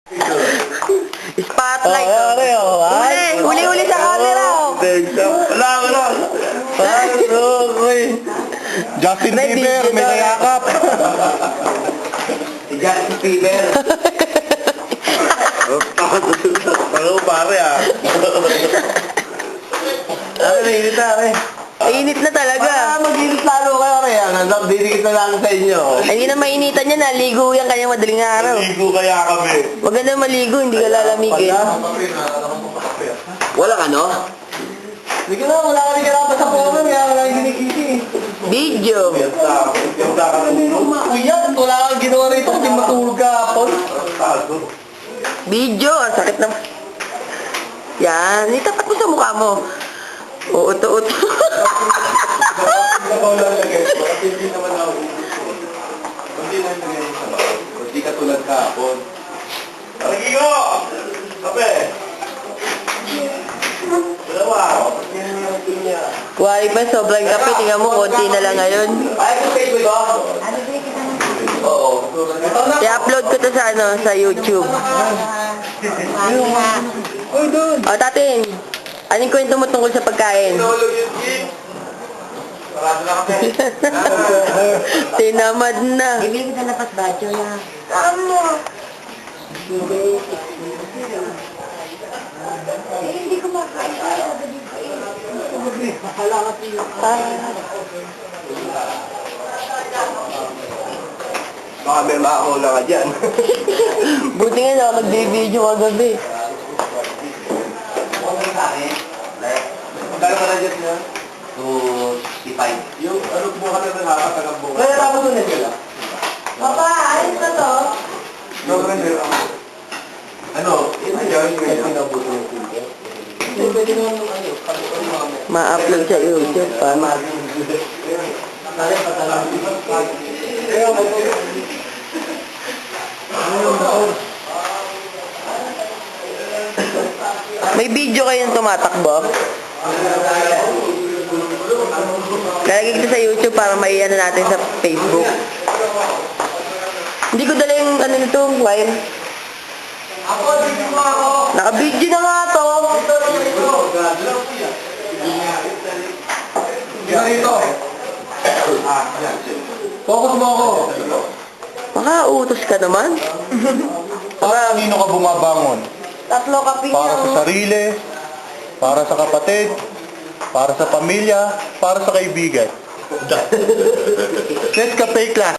Spotlight. Huli sa camera. Wala. Justin Bieber, may kayakap. Si Justin Bieber. Ano pare ah. Nainit na kami. Init na talaga. Mag-init lalo kayo kaya. Didikit na lang sa inyo. Hindi na mainitan yan. Naligo yan kanya madaling araw. Ligo kaya kami. Huwag ka na maligo. Hindi ka lalamigin. Walang ano? Hindi ka na, wala ka rin karapa sa phone. Kaya wala yung ginikisi. Video. Kuya, wala kang ginawa rito kasi matulog ka hapon. Video. Ang sakit na. Yan. Itapat mo sa mukha mo. Uto-uto. Hindi naman ako hindi na lagay sa bawal. Hindi ka tulad kahapon. Talagigo! Kape! Dalawa! Wari pa sobrang kape. Tingnan mo, konti na lang ngayon. Ay, okay ko ito? Oo. I-upload ko to sa sa YouTube. O, tatin. Anong kwento mo tungkol sa pagkain? Sarado na kami. Tinamad na. Bibili kita na pasbacho na. Hindi ko makain. Baka may makakula ka dyan. Buti nga na mag-video kagabi. Magkano ka na dyan na? 265. Yung ano mo ka na nakakatagang buka. Kaya tapos doon nila. Papa, ayos na to. Ano? Ito yung Pinabuto ng pinto. Hindi, pwede naman yung ano. Ma-upload sa YouTube pa. May video kayong tumatakbo? Lalagay kita sa YouTube para may ano natin sa Facebook. Hindi ko dala yung ano nito, wire. Ako, hindi mo ako. Naka-video na nga to. Dito. Focus mo ako. Makautos ka naman. Para kanino ka bumabangon? Tatlo kape Para sa sarili, para sa kapatid, para sa pamilya, para sa kaibigan. Let's cafe class.